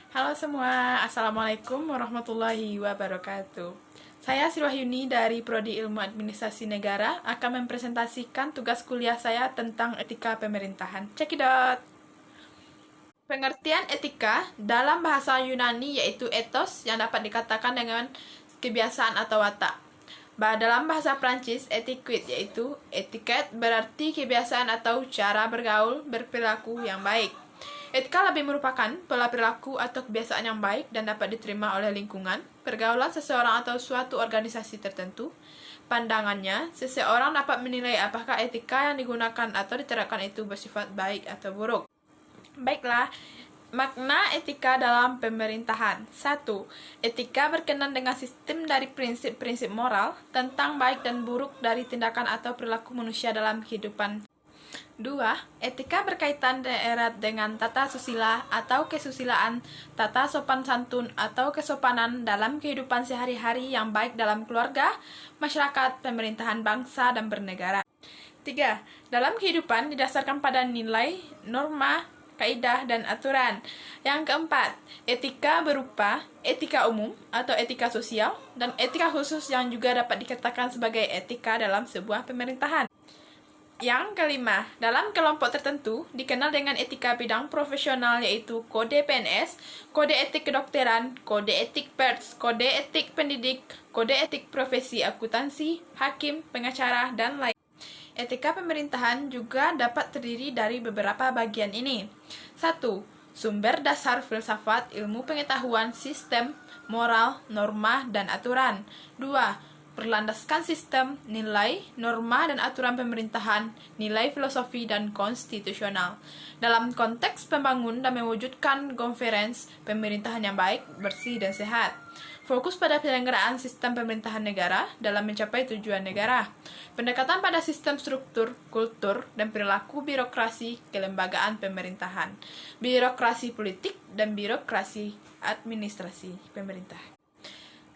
Halo semua, Assalamualaikum warahmatullahi wabarakatuh. Saya Sriwahyuni dari Prodi Ilmu Administrasi Negara akan mempresentasikan tugas kuliah saya tentang etika pemerintahan. Cekidot! Pengertian etika dalam bahasa Yunani yaitu ethos yang dapat dikatakan dengan kebiasaan atau watak. Dalam bahasa Prancis, etiquette yaitu etiquette berarti kebiasaan atau cara bergaul, berperilaku yang baik. Etika lebih merupakan pola perilaku atau kebiasaan yang baik dan dapat diterima oleh lingkungan, pergaulan seseorang atau suatu organisasi tertentu. Pandangannya, seseorang dapat menilai apakah etika yang digunakan atau diterapkan itu bersifat baik atau buruk. Baiklah, makna etika dalam pemerintahan. 1. Etika berkenaan dengan sistem dari prinsip-prinsip moral tentang baik dan buruk dari tindakan atau perilaku manusia dalam kehidupan. 2. Etika berkaitan erat dengan tata susila atau kesusilaan, tata sopan santun atau kesopanan dalam kehidupan sehari-hari yang baik dalam keluarga, masyarakat, pemerintahan bangsa, dan bernegara. 3. Dalam kehidupan didasarkan pada nilai, norma, kaidah, dan aturan. Yang keempat, etika berupa etika umum atau etika sosial, dan etika khusus yang juga dapat dikatakan sebagai etika dalam sebuah pemerintahan. Yang kelima, dalam kelompok tertentu dikenal dengan etika bidang profesional yaitu kode PNS, kode etik kedokteran, kode etik pers, kode etik pendidik, kode etik profesi akuntansi, hakim, pengacara, dan lain. Etika pemerintahan juga dapat terdiri dari beberapa bagian ini. 1. Sumber dasar filsafat, ilmu pengetahuan, sistem, moral, norma, dan aturan. 2. Berlandaskan sistem, nilai, norma, dan aturan pemerintahan, nilai filosofi, dan konstitusional. Dalam konteks pembangun dan mewujudkan governance pemerintahan yang baik, bersih, dan sehat. Fokus pada penyelenggaraan sistem pemerintahan negara dalam mencapai tujuan negara. Pendekatan pada sistem struktur, kultur, dan perilaku birokrasi kelembagaan pemerintahan. Birokrasi politik dan birokrasi administrasi pemerintah.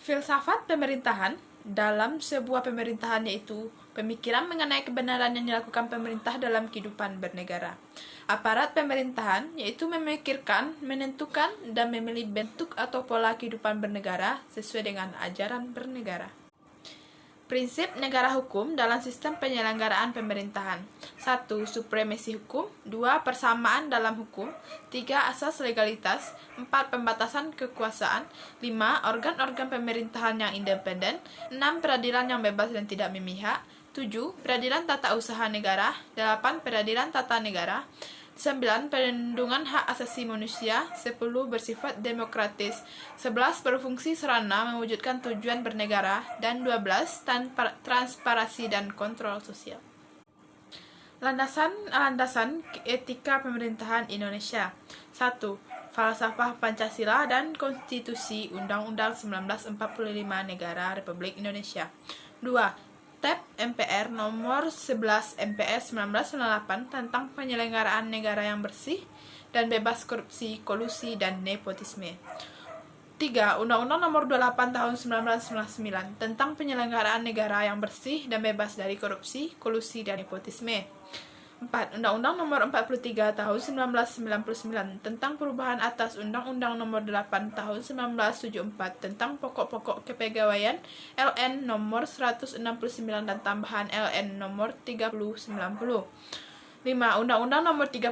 Filsafat pemerintahan dalam sebuah pemerintahan yaitu pemikiran mengenai kebenaran yang dilakukan pemerintah dalam kehidupan bernegara. Aparat pemerintahan yaitu memikirkan, menentukan, dan memilih bentuk atau pola kehidupan bernegara sesuai dengan ajaran bernegara. Prinsip negara hukum dalam sistem penyelenggaraan pemerintahan. 1. Supremasi hukum. 2. Persamaan dalam hukum. 3. Asas legalitas. 4. Pembatasan kekuasaan. 5. Organ-organ pemerintahan yang independen. 6. Peradilan yang bebas dan tidak memihak. 7. Peradilan tata usaha negara. 8. Peradilan tata negara. 9. Perlindungan hak asasi manusia. 10. Bersifat demokratis. 11. Berfungsi sarana mewujudkan tujuan bernegara. Dan 12. Transparansi dan kontrol sosial. Landasan etika pemerintahan Indonesia. 1. Falsafah Pancasila dan Konstitusi Undang-Undang 1945 Negara Republik Indonesia. 2. TEP MPR nomor 11 MPR 1998 tentang penyelenggaraan negara yang bersih dan bebas korupsi, kolusi, dan nepotisme. 3. Undang-Undang nomor 28 tahun 1999 tentang penyelenggaraan negara yang bersih dan bebas dari korupsi, kolusi, dan nepotisme. 4. Undang-Undang nomor 43 tahun 1999 tentang perubahan atas Undang-Undang nomor 8 tahun 1974 tentang pokok-pokok kepegawaian LN nomor 169 dan tambahan LN nomor 3090. 5. Undang-Undang nomor 32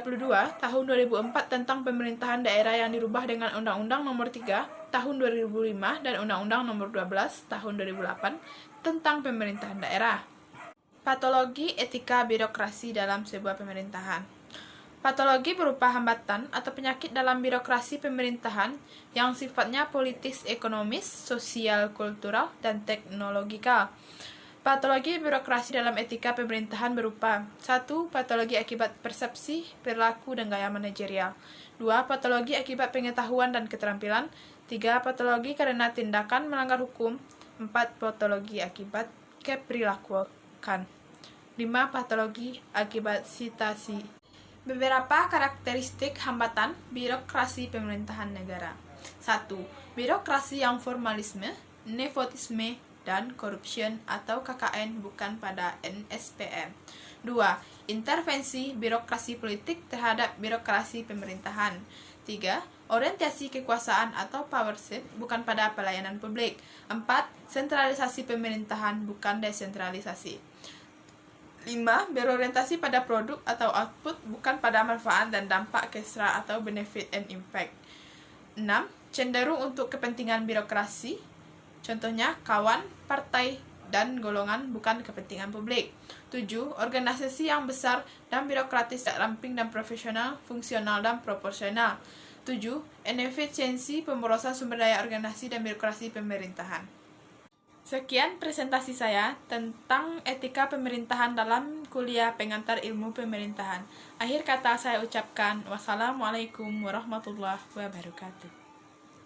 tahun 2004 tentang pemerintahan daerah yang dirubah dengan Undang-Undang nomor 3 tahun 2005 dan Undang-Undang nomor 12 tahun 2008 tentang pemerintahan daerah. Patologi etika birokrasi dalam sebuah pemerintahan. Patologi berupa hambatan atau penyakit dalam birokrasi pemerintahan yang sifatnya politis, ekonomis, sosial, kultural, dan teknologikal. Patologi birokrasi dalam etika pemerintahan berupa 1. Patologi akibat persepsi, perilaku, dan gaya manajerial. 2. Patologi akibat pengetahuan dan keterampilan. 3. Patologi karena tindakan melanggar hukum. 4. Patologi akibat keperilakuan. 5. Patologi akibat situasi. Beberapa karakteristik hambatan birokrasi pemerintahan negara. 1. Birokrasi yang formalisme, nepotisme, dan corruption atau KKN bukan pada NSPM. 2. Intervensi birokrasi politik terhadap birokrasi pemerintahan. 3. Orientasi kekuasaan atau powership, bukan pada pelayanan publik. 4. Sentralisasi pemerintahan, bukan desentralisasi. 5. Berorientasi pada produk atau output, bukan pada manfaat dan dampak kesra atau benefit and impact. 6. Cenderung untuk kepentingan birokrasi, contohnya kawan, partai, dan golongan, bukan kepentingan publik. 7. Organisasi yang besar dan birokratis, ramping dan profesional, fungsional dan proporsional. 7. Inefisiensi pemborosan sumber daya organisasi dan birokrasi pemerintahan. Sekian presentasi saya tentang etika pemerintahan dalam kuliah pengantar ilmu pemerintahan. Akhir kata saya ucapkan wassalamualaikum warahmatullahi wabarakatuh.